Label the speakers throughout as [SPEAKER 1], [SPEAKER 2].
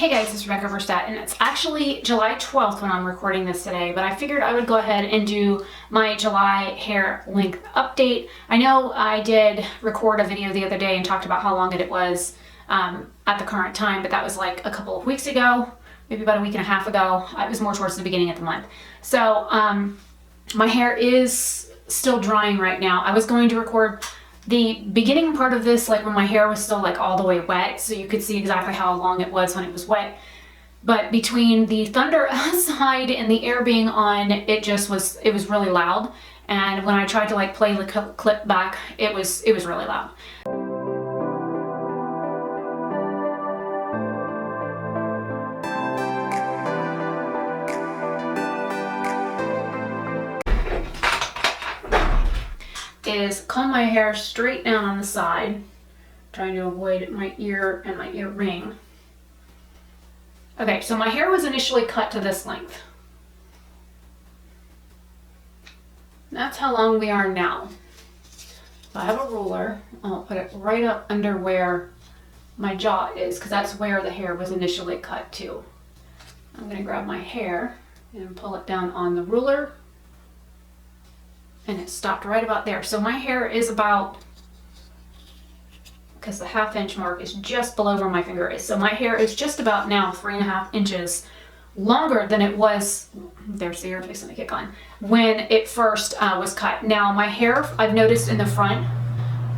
[SPEAKER 1] Hey guys, it's Rebecca Oberstadt, and it's actually July 12th when I'm recording this today, but I figured I would go ahead and do my July hair length update. I know I did record a video the other day and talked about how long it was at the current time, but that was like a couple of weeks ago, maybe about a week and a half ago. It was more towards the beginning of the month. So my hair is still drying right now. I was going to record the beginning part of this, like when my hair was still like all the way wet, so you could see exactly how long it was when it was wet. But between the thunder outside and the air being on, it was really loud. And when I tried to like play the clip back, it was really loud. Is comb my hair straight down on the side, trying to avoid my ear and my ear ring. Okay, so my hair was initially cut to this length. That's how long we are now. I have a ruler. I'll put it right up under where my jaw is, because that's where the hair was initially cut to. I'm going to grab my hair and pull it down on the ruler. And it stopped right about there. So my hair is about, because the 1/2 inch mark is just below where my finger is. So my hair is just about now 3.5 inches longer than it was, there's the ear fixing to kick on, when it first was cut. Now my hair, I've noticed in the front,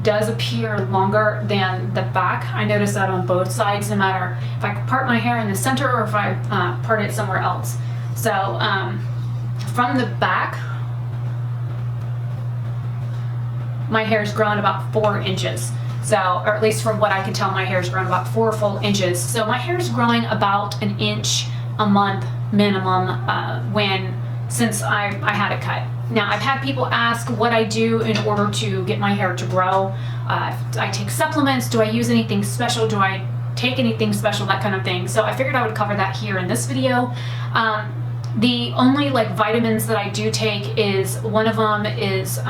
[SPEAKER 1] does appear longer than the back. I notice that on both sides, no matter if I part my hair in the center or if I part it somewhere else. So from the back, my hair's grown about 4 inches. So, or at least from what I can tell, my hair's grown about 4 full inches. So my hair's growing about 1 inch a month minimum since I had it cut. Now I've had people ask what I do in order to get my hair to grow. Do I take supplements? Do I use anything special? Do I take anything special? That kind of thing. So I figured I would cover that here in this video. The only like vitamins that I do take is, one of them is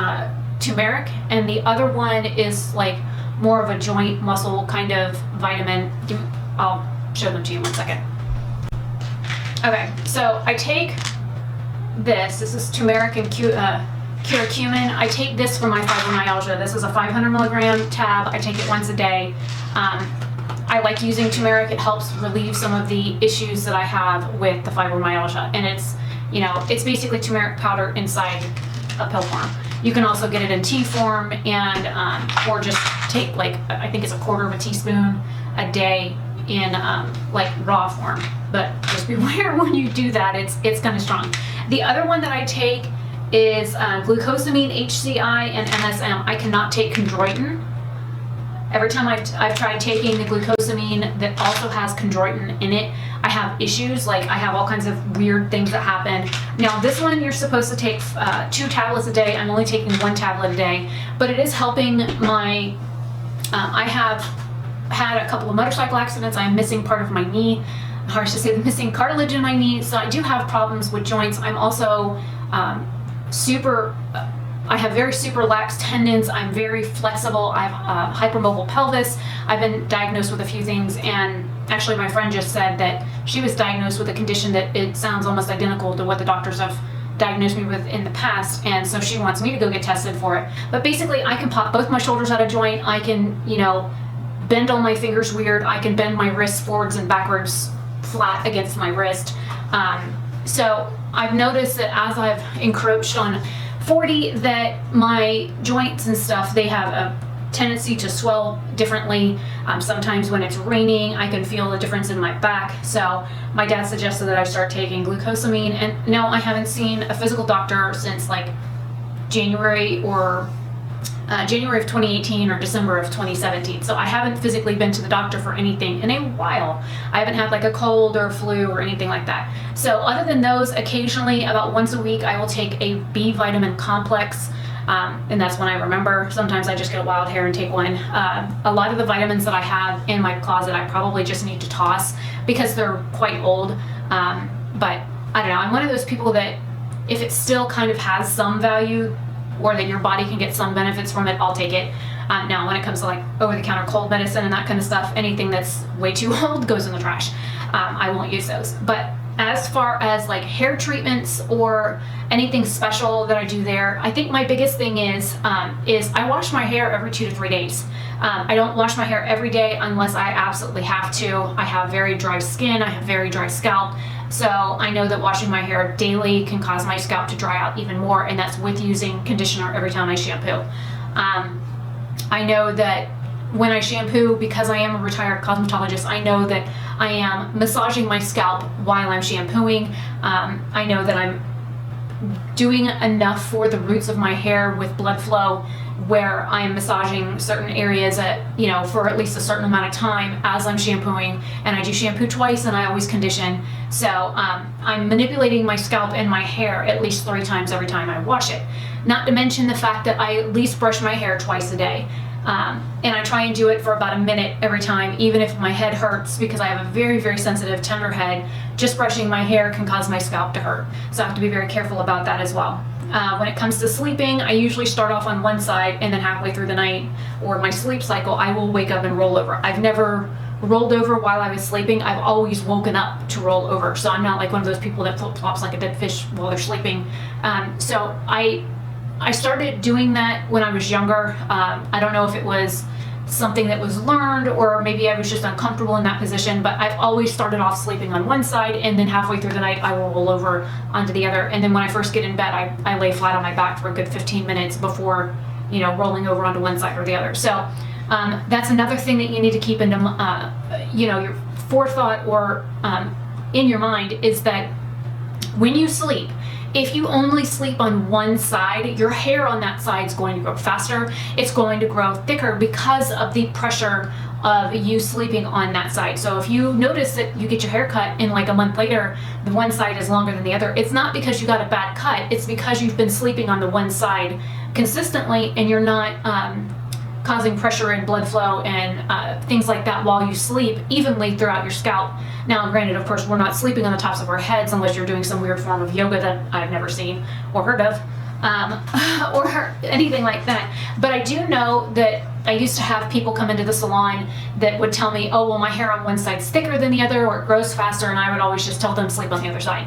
[SPEAKER 1] turmeric, and the other one is like more of a joint muscle kind of vitamin. I'll show them to you in 1 second. Okay, so I take this is turmeric and curcumin. I take this for my fibromyalgia. This is a 500 milligram tab. I take it once a day. I like using turmeric. It helps relieve some of the issues that I have with the fibromyalgia, and it's basically turmeric powder inside a pill form. You can also get it in tea form, and or just take, like, I think it's 1/4 teaspoon a day in like raw form. But just beware when you do that, it's kind of strong. The other one that I take is glucosamine, HCI, and MSM. I cannot take chondroitin. Every time I've tried taking the glucosamine that also has chondroitin in it, I have issues. Like, I have all kinds of weird things that happen. Now this one, you're supposed to take 2 tablets a day. I'm only taking 1 tablet a day, but it is helping my, I have had a couple of motorcycle accidents. I'm missing part of my knee. Hard to say, the missing cartilage in my knee. So I do have problems with joints. I'm also I have very super lax tendons. I'm very flexible. I have hypermobile pelvis. I've been diagnosed with a few things, and actually my friend just said that she was diagnosed with a condition that it sounds almost identical to what the doctors have diagnosed me with in the past, and so she wants me to go get tested for it. But basically, I can pop both my shoulders out of joint. I can, bend all my fingers weird. I can bend my wrists forwards and backwards flat against my wrist. So I've noticed that as I've encroached on 40, that my joints and stuff, they have a tendency to swell differently. Sometimes when it's raining, I can feel the difference in my back. So my dad suggested that I start taking glucosamine, and no, I haven't seen a physical doctor since like January of 2018 or December of 2017. So I haven't physically been to the doctor for anything in a while. I haven't had like a cold or flu or anything like that. So other than those, occasionally about once a week, I will take a B vitamin complex. And that's when I remember. Sometimes I just get a wild hair and take one. A lot of the vitamins that I have in my closet, I probably just need to toss because they're quite old. But I don't know, I'm one of those people that if it still kind of has some value, or that your body can get some benefits from it, I'll take it. Now when it comes to like over-the-counter cold medicine and that kind of stuff, anything that's way too old goes in the trash. I won't use those. But as far as like hair treatments or anything special that I do there, I think my biggest thing is I wash my hair every 2 to 3 days. I don't wash my hair every day unless I absolutely have to. I have very dry skin, I have very dry scalp, so I know that washing my hair daily can cause my scalp to dry out even more, and that's with using conditioner every time I shampoo. I know that when I shampoo, because I am a retired cosmetologist, I know that I am massaging my scalp while I'm shampooing. I know that I'm doing enough for the roots of my hair with blood flow where I'm massaging certain areas for at least a certain amount of time as I'm shampooing, and I do shampoo twice and I always condition. So I'm manipulating my scalp and my hair at least 3 times every time I wash it. Not to mention the fact that I at least brush my hair twice a day. And I try and do it for about a minute every time, even if my head hurts, because I have a very, very sensitive, tender head. Just brushing my hair can cause my scalp to hurt. So I have to be very careful about that as well. When it comes to sleeping, I usually start off on one side, and then halfway through the night or my sleep cycle, I will wake up and roll over. I've never rolled over while I was sleeping. I've always woken up to roll over. So I'm not like one of those people that flip-flops like a dead fish while they're sleeping. So I started doing that when I was younger. I don't know if it was something that was learned or maybe I was just uncomfortable in that position, but I've always started off sleeping on one side, and then halfway through the night I will roll over onto the other. And then when I first get in bed, I lay flat on my back for a good 15 minutes before rolling over onto one side or the other. So that's another thing that you need to keep into your forethought or in your mind, is that when you sleep, if you only sleep on one side, your hair on that side is going to grow faster. It's going to grow thicker because of the pressure of you sleeping on that side. So if you notice that you get your hair cut and like a month later, the one side is longer than the other, it's not because you got a bad cut. It's because you've been sleeping on the one side consistently, and you're not causing pressure and blood flow and things like that while you sleep evenly throughout your scalp. Now, granted, of course, we're not sleeping on the tops of our heads unless you're doing some weird form of yoga that I've never seen or heard of, or anything like that. But I do know that I used to have people come into the salon that would tell me, oh, well, my hair on one side's thicker than the other, or it grows faster, and I would always just tell them sleep on the other side.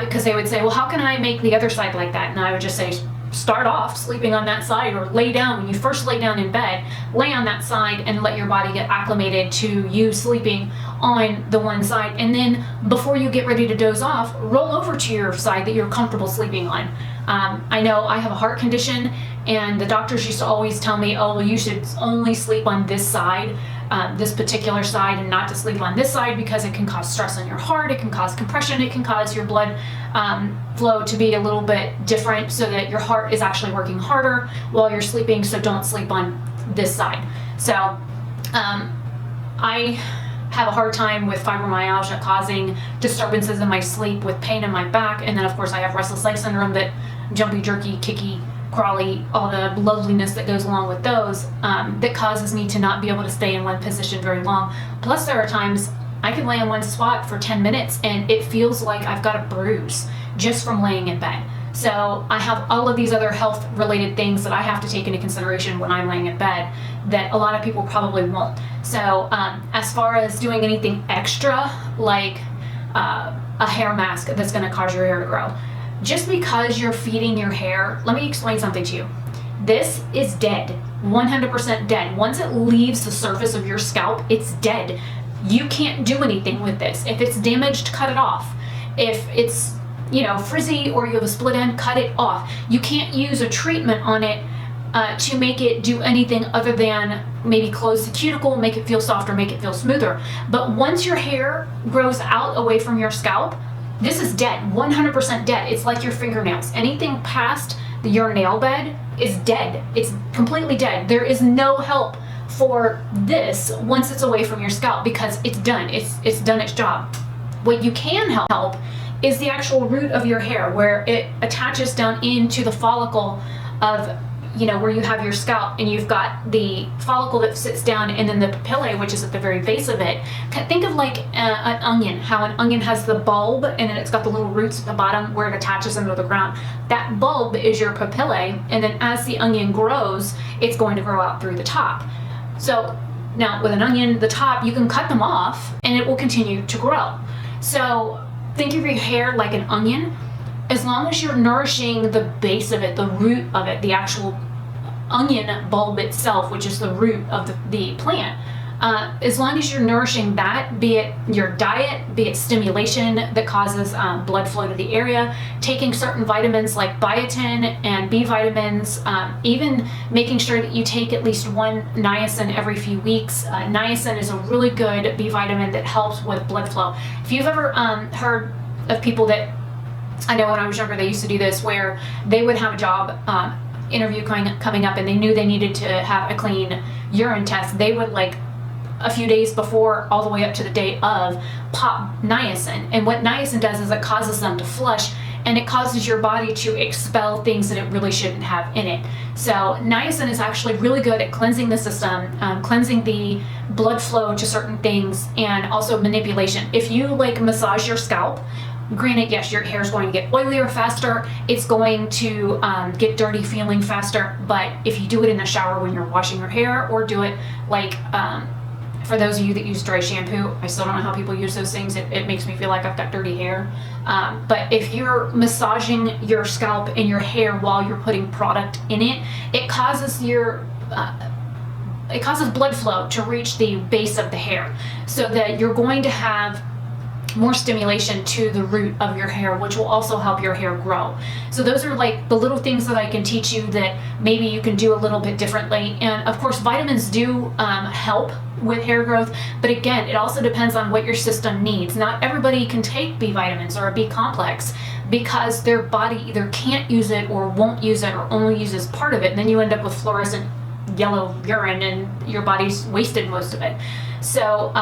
[SPEAKER 1] Because they would say, well, how can I make the other side like that? And I would just say, start off sleeping on that side, or lay down. When you first lay down in bed, lay on that side and let your body get acclimated to you sleeping on the one side. And then before you get ready to doze off, roll over to your side that you're comfortable sleeping on. I know I have a heart condition, and the doctors used to always tell me, oh, well, you should only sleep on this side, this particular side, and not to sleep on this side because it can cause stress on your heart, it can cause compression, it can cause your blood flow to be a little bit different, so that your heart is actually working harder while you're sleeping. So don't sleep on this side. So I have a hard time with fibromyalgia causing disturbances in my sleep, with pain in my back, and then of course I have restless leg syndrome, that jumpy, jerky, kicky, crawly, all the loveliness that goes along with those, that causes me to not be able to stay in one position very long. Plus, there are times I can lay in one spot for 10 minutes and it feels like I've got a bruise just from laying in bed. So I have all of these other health related things that I have to take into consideration when I'm laying in bed that a lot of people probably won't. So as far as doing anything extra, like a hair mask that's going to cause your hair to grow, just because you're feeding your hair, let me explain something to you. This is dead, 100% dead. Once it leaves the surface of your scalp, it's dead. You can't do anything with this. If it's damaged, cut it off. If it's frizzy or you have a split end, cut it off. You can't use a treatment on it to make it do anything other than maybe close the cuticle, make it feel softer, make it feel smoother. But once your hair grows out away from your scalp, this is dead, 100% dead. It's like your fingernails. Anything past your nail bed is dead. It's completely dead. There is no help for this once it's away from your scalp, because it's done. It's done its job. What you can help is the actual root of your hair, where it attaches down into the follicle of, where you have your scalp, and you've got the follicle that sits down, and then the papillae, which is at the very base of it. Think of like an onion, how an onion has the bulb, and then it's got the little roots at the bottom where it attaches into the ground. That bulb is your papillae, and then as the onion grows, it's going to grow out through the top. So Now with an onion, the top, you can cut them off and it will continue to grow. So think of your hair like an onion. As long as you're nourishing the base of it, the root of it, the actual onion bulb itself, which is the root of the plant, as long as you're nourishing that, be it your diet, be it stimulation that causes blood flow to the area, taking certain vitamins like biotin and B vitamins, even making sure that you take at least one niacin every few weeks. Niacin is a really good B vitamin that helps with blood flow. If you've ever heard of people that, I know when I was younger, they used to do this, where they would have a job interview coming up and they knew they needed to have a clean urine test, they would, like, a few days before all the way up to the day of, pop niacin. And what niacin does is it causes them to flush, and it causes your body to expel things that it really shouldn't have in it. So niacin is actually really good at cleansing the system, cleansing the blood flow to certain things, and also manipulation. If you, like, massage your scalp, granted, yes, your hair is going to get oilier faster, it's going to get dirty feeling faster, but if you do it in the shower when you're washing your hair, or do it like, for those of you that use dry shampoo, I still don't know how people use those things. It makes me feel like I've got dirty hair. But if you're massaging your scalp and your hair while you're putting product in it, it causes blood flow to reach the base of the hair, so that you're going to have more stimulation to the root of your hair, which will also help your hair grow. So those are like the little things that I can teach you that maybe you can do a little bit differently. And of course, vitamins do help with hair growth, but again, it also depends on what your system needs. Not everybody can take B vitamins or a B complex because their body either can't use it or won't use it, or only uses part of it, and then you end up with fluorescent yellow urine and your body's wasted most of it. So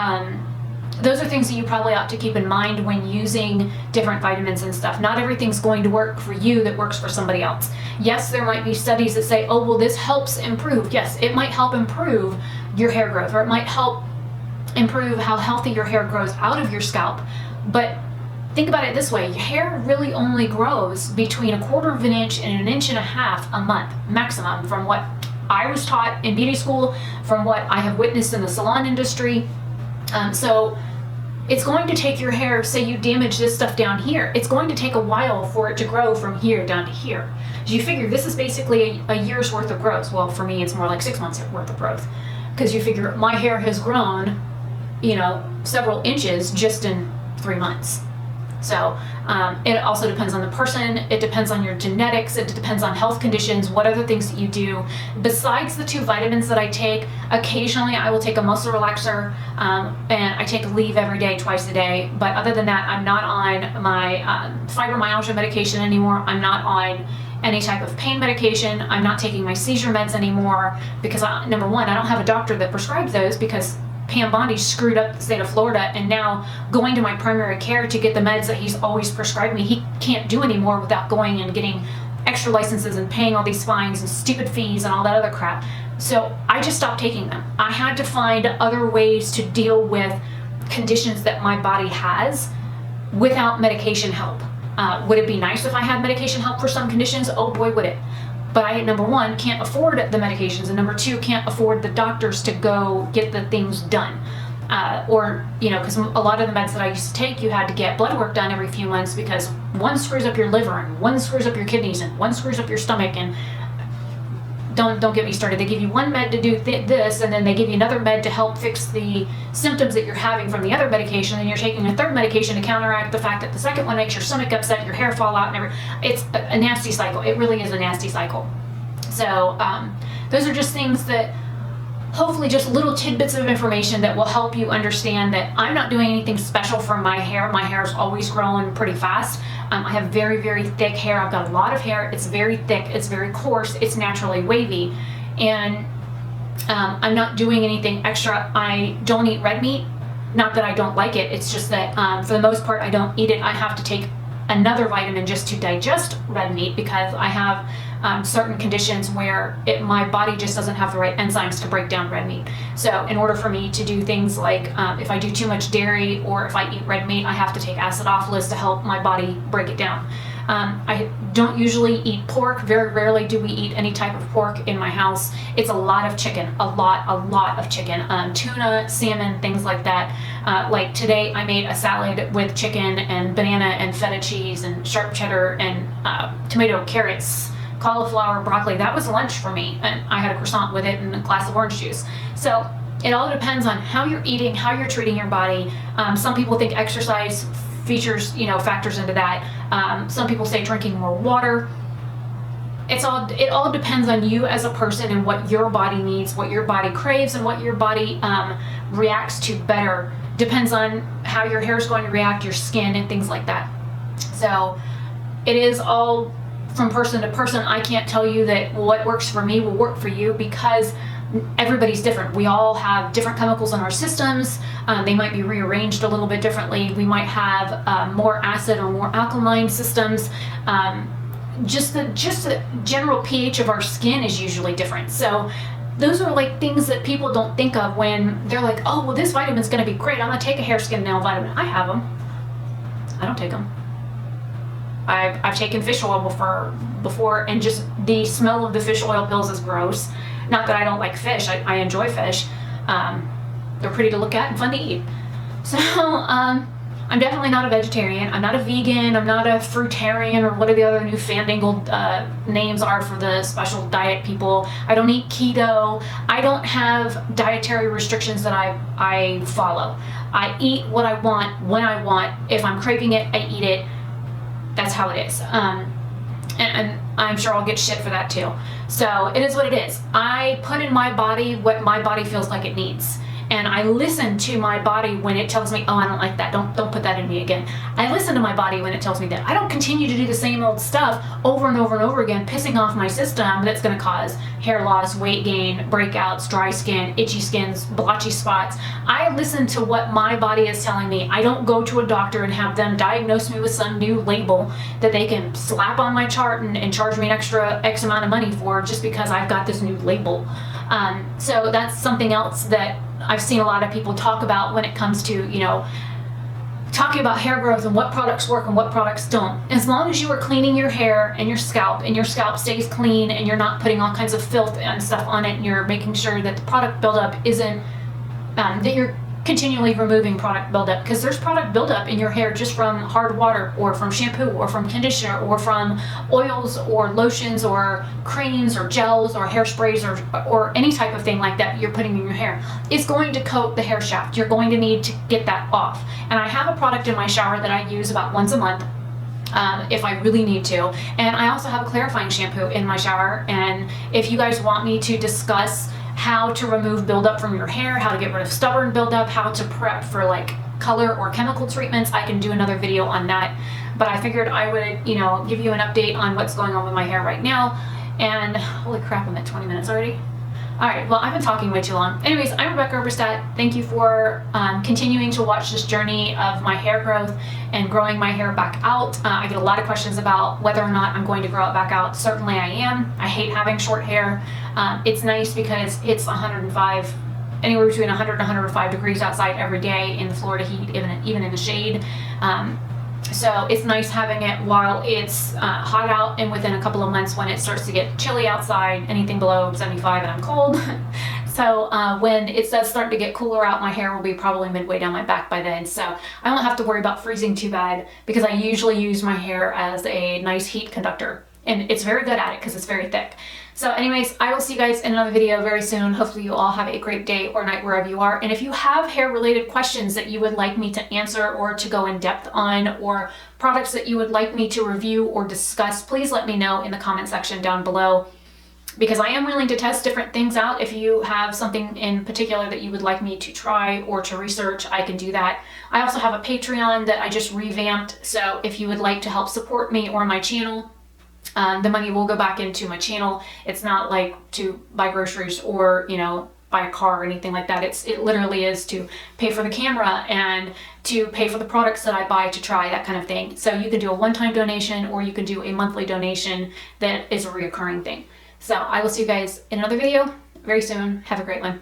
[SPEAKER 1] those are things that you probably ought to keep in mind when using different vitamins and stuff. Not everything's going to work for you that works for somebody else. Yes, there might be studies that say, oh, well, this helps improve. Yes, it might help improve your hair growth, or it might help improve how healthy your hair grows out of your scalp. But think about it this way, your hair really only grows between 1/4 of an inch and 1.5 inches a month, maximum, from what I was taught in beauty school, from what I have witnessed in the salon industry. So it's going to take your hair, say you damage this stuff down here, it's going to take a while for it to grow from here down to here. So you figure this is basically a year's worth of growth. Well, for me, it's more like 6 months worth of growth, because you figure my hair has grown, several inches just in 3 months. So it also depends on the person, it depends on your genetics, it depends on health conditions, what other things that you do. Besides the 2 vitamins that I take, occasionally I will take a muscle relaxer, and I take Leave every day, twice a day. But other than that, I'm not on my fibromyalgia medication anymore. I'm not on any type of pain medication. I'm not taking my seizure meds anymore because, number one, I don't have a doctor that prescribes those, because Pam Bondi screwed up the state of Florida, and now going to my primary care to get the meds that he's always prescribed me, he can't do anymore without going and getting extra licenses and paying all these fines and stupid fees and all that other crap. So I just stopped taking them. I had to find other ways to deal with conditions that my body has without medication help. Would it be nice if I had medication help for some conditions? Oh boy, would it. But I, number one, can't afford the medications, and number two, can't afford the doctors to go get the things done. Because a lot of the meds that I used to take, you had to get blood work done every few months, because one screws up your liver, and one screws up your kidneys, and one screws up your stomach, and don't get me started. They give you one med to do this, and then they give you another med to help fix the symptoms that you're having from the other medication, and you're taking a third medication to counteract the fact that the second one makes your stomach upset, your hair fall out, and it's a nasty cycle. It really is a nasty cycle. So those are just things that, hopefully, just little tidbits of information that will help you understand that I'm not doing anything special for my hair. My hair is always growing pretty fast. I have very, very thick hair. I've got a lot of hair. It's very thick. It's very coarse. It's naturally wavy. And I'm not doing anything extra. I don't eat red meat. Not that I don't like it. It's just that for the most part, I don't eat it. I have to take another vitamin just to digest red meat, because I have certain conditions where my body just doesn't have the right enzymes to break down red meat. So in order for me to do things like if I do too much dairy or if I eat red meat, I have to take acidophilus to help my body break it down. I don't usually eat pork. Very rarely do we eat any type of pork in my house. It's a lot of chicken, a lot of chicken. Tuna, salmon, things like that. Like today I made a salad with chicken and banana and feta cheese and sharp cheddar and tomato, carrots, cauliflower, broccoli. That was lunch for me, and I had a croissant with it and a glass of orange juice. So it all depends on how you're eating, how you're treating your body. Some people think exercise factors into that. Some people say drinking more water. It all depends on you as a person and what your body needs, what your body craves, and what your body reacts to better. Depends on how your hair is going to react, your skin, and things like that. So it is all from person to person. I can't tell you that what works for me will work for you, because everybody's different. We all have different chemicals in our systems. They might be rearranged a little bit differently. We might have more acid or more alkaline systems. Just the general pH of our skin is usually different. So those are like things that people don't think of when they're like, oh, well, this vitamin's going to be great. I'm going to take a hair, skin, nail vitamin. I have them. I don't take them. I've taken fish oil before, and just the smell of the fish oil pills is gross. Not that I don't like fish. I enjoy fish. They're pretty to look at and fun to eat. So I'm definitely not a vegetarian. I'm not a vegan. I'm not a fruitarian, or what are the other new fandangled names are for the special diet people. I don't eat keto. I don't have dietary restrictions that I follow. I eat what I want when I want. If I'm craving it, I eat it. That's how it is. And I'm sure I'll get shit for that too. So it is what it is. I put in my body what my body feels like it needs. And I listen to my body when it tells me, oh, I don't like that. Don't put that in me again. I listen to my body when it tells me that. I don't continue to do the same old stuff over and over and over again, pissing off my system that's going to cause hair loss, weight gain, breakouts, dry skin, itchy skins, blotchy spots. I listen to what my body is telling me. I don't go to a doctor and have them diagnose me with some new label that they can slap on my chart and charge me an extra X amount of money for just because I've got this new label. So that's something else that I've seen a lot of people talk about when it comes to, talking about hair growth and what products work and what products don't. As long as you are cleaning your hair and your scalp stays clean, and you're not putting all kinds of filth and stuff on it, and you're making sure that the product buildup isn't, that you're continually removing product buildup, because there's product buildup in your hair just from hard water, or from shampoo, or from conditioner, or from oils or lotions or creams or gels or hairsprays or any type of thing like that you're putting in your hair. It's going to coat the hair shaft. You're going to need to get that off. And I have a product in my shower that I use about once a month. If I really need to. And I also have a clarifying shampoo in my shower. And if you guys want me to discuss how to remove buildup from your hair, how to get rid of stubborn buildup, how to prep for like color or chemical treatments, I can do another video on that. But I figured I would, give you an update on what's going on with my hair right now. And holy crap, I'm at 20 minutes already. All right, well, I've been talking way too long. Anyways, I'm Rebecca Oberstadt. Thank you for continuing to watch this journey of my hair growth and growing my hair back out. I get a lot of questions about whether or not I'm going to grow it back out. Certainly I am. I hate having short hair. It's nice because it's 105, anywhere between 100 and 105 degrees outside every day in the Florida heat, even in the shade. So it's nice having it while it's hot out, and within a couple of months when it starts to get chilly outside, anything below 75 and I'm cold. So when it does start to get cooler out, my hair will be probably midway down my back by then. So I won't have to worry about freezing too bad, because I usually use my hair as a nice heat conductor. And it's very good at it because it's very thick. So anyways, I will see you guys in another video very soon. Hopefully you all have a great day or night wherever you are. And if you have hair related questions that you would like me to answer or to go in depth on, or products that you would like me to review or discuss, please let me know in the comment section down below, because I am willing to test different things out. If you have something in particular that you would like me to try or to research, I can do that. I also have a Patreon that I just revamped. So if you would like to help support me or my channel, the money will go back into my channel. It's not like to buy groceries or, buy a car or anything like that. It literally is to pay for the camera and to pay for the products that I buy to try, that kind of thing. So you can do a one-time donation, or you can do a monthly donation that is a reoccurring thing. So I will see you guys in another video very soon. Have a great one.